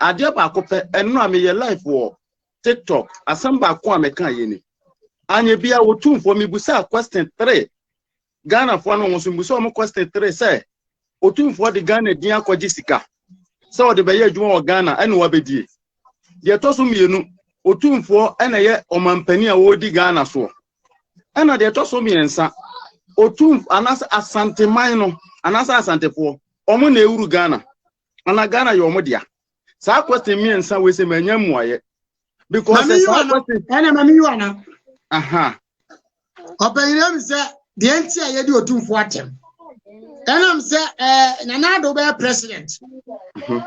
Adia ba kope eno a me ye live wo TikTok asamba ko a me kan ye ni. Anye bia Otumfo me busa question 3. Ghana fo no so busa o question 3 say Otumfo de Ghana din akwaji sika. So de be ye adwuma o Ghana ene wa bedie. Ye to so mienu Otumfo ene ye omampani a wodi Ghana so. Ena de to so miensa Otumfo anas asante man no anas asante fo omo na ewuru Ghana. Ana Ghana yo omo dia. Sa question miensa we se manya muaye. Because sa question ena mami you ana. Aha. Openyem say the enti a ye di Otumfo atem. Enam say Nana Adoo be president.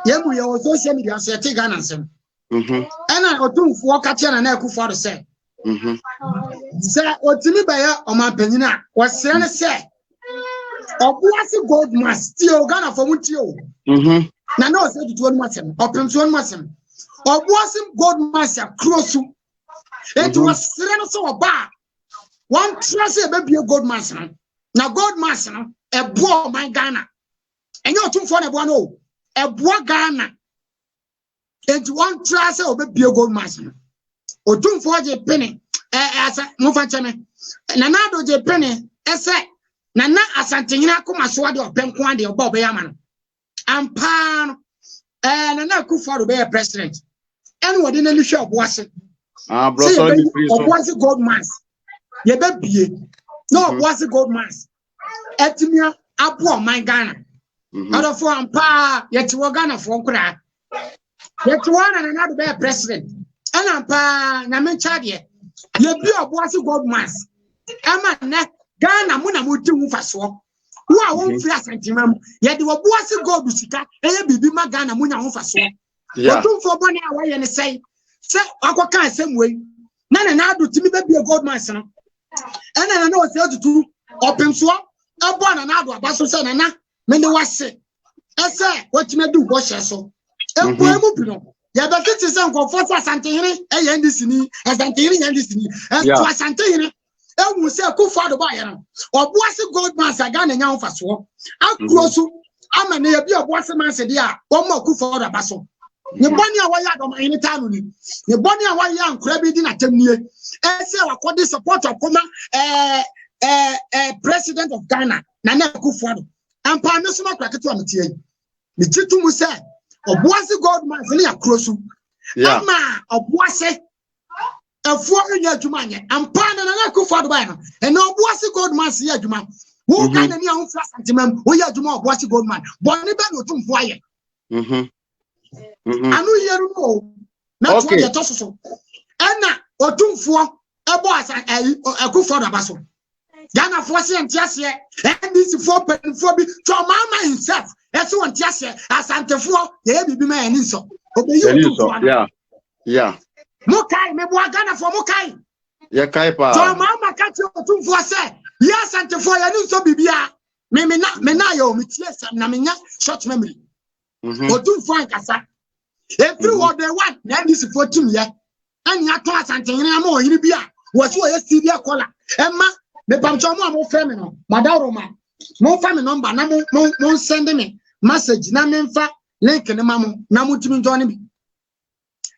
Yemu ye social media say te Ghana nsem. Ena Otumfo ka che Nana Akufo-Addo say. Say otimi be ye omanpanyin a wosere ne say obuase gold mask ti Ghana for muti o. Nana o say tutu onu asem. Opemso onu asem. Obuase gold mask akrosu. It was so oba. One trust a baby gold mask. Now gold mask a boy my Ghana. And you too for a boy a boy Ghana. It one trust a baby gold mask. Otumfo je penny as a Mufachame. Nanado je penny as a Nana Asantina Kumaswadi or Penquandi or Bob Yaman. And Pan and Nana Akufo-Addo be a president. And what in the show was it? Bro, what's a gold mask? Ye baby, no, what's a gold mask? Etimia, Apo, my Ghana. Other for Ampa, yet you are Ghana for crack. Yet one and another bear president. And Ampa, Namen Chadia. Ye be a what's a gold mask? Ama neck, Ghana Muna Mutu Faso. Who are one flash antimum, yet you are what's a gold Busika, and be my Ghana Muna Faso. Yeah, for Bonnie away and say. Say, I can't same way. Nana Adoo to me be a gold master. And I know what's to do. Open swap, a born and Adoo, a basso son, and many was say. I say, what you may do, wash so. A poem, ya but it is uncle for Santini, a Yandisini, as Santini and Disney, as to a Santini. I will say a Akufo-Addo buyer. Or was a gold master gun and young for swap. I'll close you. I'm a near be a boss man said, yeah, one more Akufo-Addo basso. Ye boni awaya do ma anytime ni ye boni awaya nkura bi di na tamnie e say wakodi support of koma president of Ghana Nana Akufo-Addo ampa no so makra keto amtie yi ni jitu say obuase gold man ni akrosu ama obuase efuo nya adwuma anye ampa Nana Akufo-Addo ba no e na obuase gold man si adwuma wo Ghana ni ahun fla santimam wo ya adwuma obuase gold man boni be no Otumfo aye anu yeru no na to ye to so ena Otumfo ebo asa Akufo-Addo abaso Ghana for se ntiase and this for bi to mama himself eso ntiase asantefo ye bibi ma ani so obeyi yeah mokai me bo Ghana for mokai ye kai pa to mama ka ti Otumfo se ye asantefo ye ani so bibia me na yo me tie sam na me nya short memory Otumfo ankasa every what they want na this for team ye and ya to asantene ama oyiri bia wo so ye sibia kola emma me pamcho mo frame no madaroma mo fa me number na mo send me message na me mfa link ne mamo na mo timi join me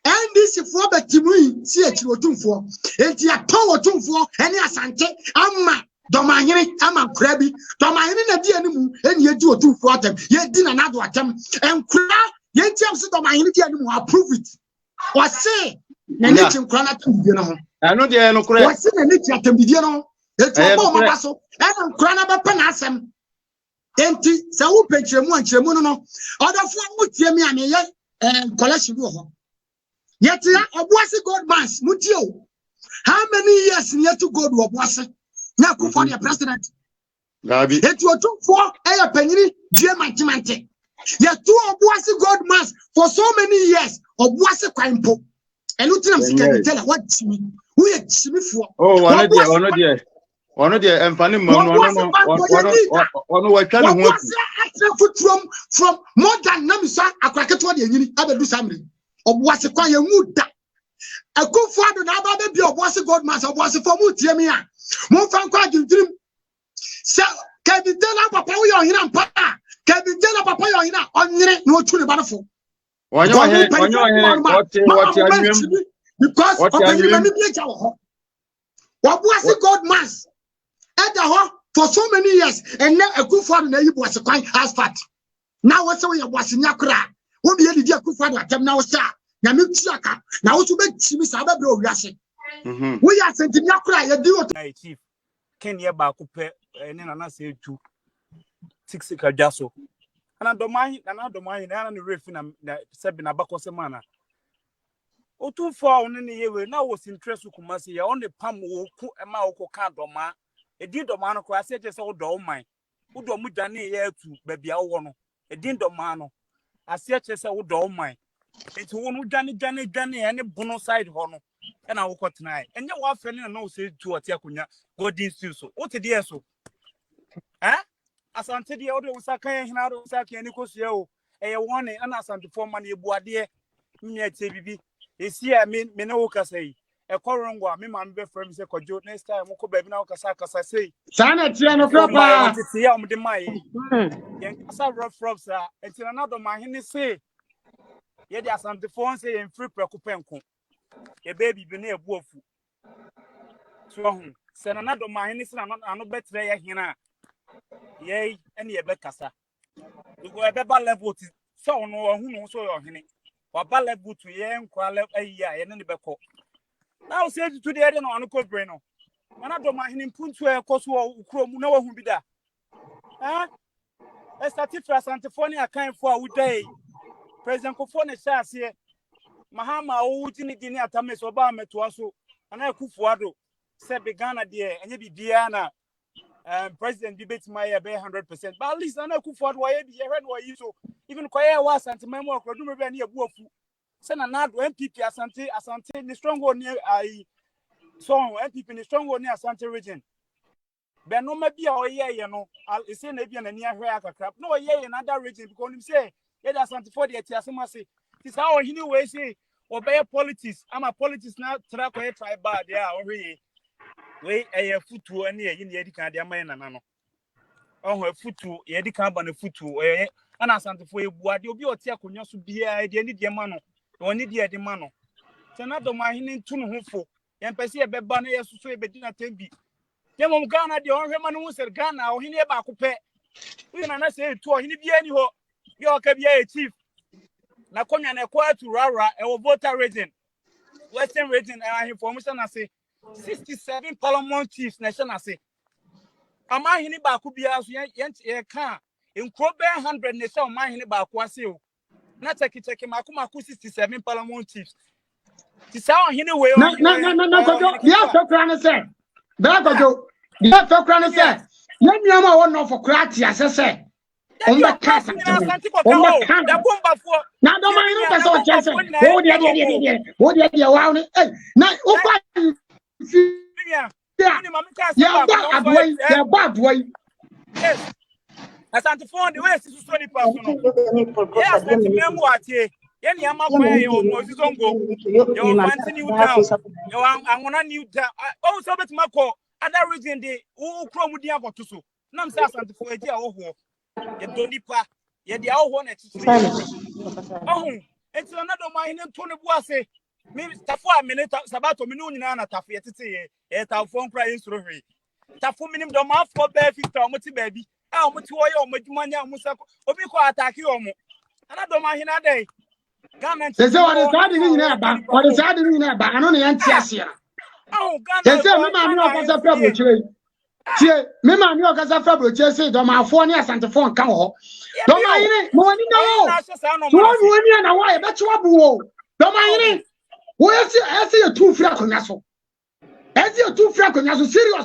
and this for betimu si echi Otumfo enti ato Otumfo eni asante ama domahiri ama krabi domahiri na di animu eni edi Otumfo atem ye di na Adoo atem enkura ye tiam se domahiri di animu approve it wase na ni chinkura na tum bi no ho eno de eno kura wase na ni tiatem bi no etu obo mo baso eno nkura na be pa na asem enti sa wo pechiremu anchiremu no odofo mutie mi ame ye collection wo ho yet obuase gold mines mutio how many years near to gold obuase na Akufo-Addo president gabi etu Otumfo eya panyini die mantimante yet to obuase gold mines for so many years obuase kwampo enu tinam sika tell what chimi who ye chimi for ono dia emfani mo ono wa twa ne ho from more than namisa akraketo de anyini abedu samri obuase kwa ye muda Akufo-Addo na aba be bi obuase gold mines obuase for mu tie mi a mo fan kwa gintrim se kabidela papa wo yo hina mpa kabidela papa yo hina onyere na otu ne banafo because of the God mass for so many years and now a good father was a quite as fat. Now what's we was in Yakura? Won't be any good father now star. Now to make Chimmy Sababro Yassi. We are sent in Yakura, you do it. Chief. Can you back up and then I say 2 6 Jasso. And I don't mind, and the riffing that said in a back of semana. Otumfo on any year now was interested to Kumasi on the palm will cook a mauko cardoma. A did the man of I said just all do mine. Who don't move Danny here to baby our one. A din do mano. I said just all do mine. It's one who Danny and a bono side honor. And I will cut tonight. And your wife and no say to a Tiacunya, go this too so. What a dear so? Eh? As until the other was a kind of Saki and Nicosio, a warning and as unto for money, boadier, me at TVB. It's here, I mean, Menoka say. A corongwa, me, my friend, say, Kojo, next time, Moko baby now, Casacas, I say. Sana Tiano Papa, to see the Mai. Young rough frogs are, and another man, say. Yet, as I'm the phone say, in free precupenco. A baby be near Wolfu. So, send another man, and I'm not better here. Yea, and ye becassa. You go a better level to so no who knows so your honey. Or ballebu to ye and qual a year and any beco. Now say to the other on Uncle Breno. And I don't mind him put to a cost or chrome, no one will be there. Ah, a statifra Santifonia came for a day. President Kofone says here, Mahama, oh, Jimmy Dinner Tamis Obama to us, and I cook for Adoo. Said Begana dear, and you be Diana. President debates my 100%. But at least I know who fought why you heard what you so even quiet was and to memoir could do any of wolf. Send another MPP Asante, the strong one near I saw MPP in the strong one near Asante region. But no, maybe our year, you know, I'll say maybe an near crap. No, yeah, another region because him say, yeah, that's Asante for the Tiasamasi. It's how he knew way say, obey politics. I'm a politics now, track away try bad, yeah, already. Wait, a foot to any in the Edica, man, and oh, her foot to Edica, and a foot to and I sent for what you'll be a Tiacunya to be a diamano, or need the mano. Another my hinting to Hufo, and Pessia Bebana, so say, but dinner take Yamon Ghana, the only man who said Ghana, or he never could pay. We can say to him, anyhow, you can be a chief. Nakonya and acquired to Rara, a voter region, Western region, and information I say. 67 Parliament chiefs, nation I say. Am I in about could be as yet car in Crobe 100 nation, my in about Quasio. Not take it, 67 Parliament chiefs. It's how anyway. No, the after Crana said, Bago, the after Crana said, let me know one of for Cratia, as I said. On the cast, now don't mind what I said. Oh, dear, wow. Now, yeah, bad way. Yes, as I'm to find the West is 20%. Yes, that's the what here. Any amount your Moses on go. You're continue down. I'm on a new town. Oh, so that's my call. Other region, they all chrome with the other to so. Nam says something for a dear old war. You don't need pa. Yet the old one at oh, it's another mine and Tony Boise. Maybe Tafu minute Sabato Minuna Tafi at our phone crying through. Tafu minim the mouth for baby, baby. How much oil, much money, Musako, Obiko attack you. And I don't mind a day. There's what is happening in there, but what is happening in there, but I don't know. Oh, God, there's a man of problem trade. Me man you kasa fabro chese do ma fo ni asante fo nka ho do ma yire mo ni no so wo ni na wa e be twa bu o do ma yire wo esi e tu fira konya so serious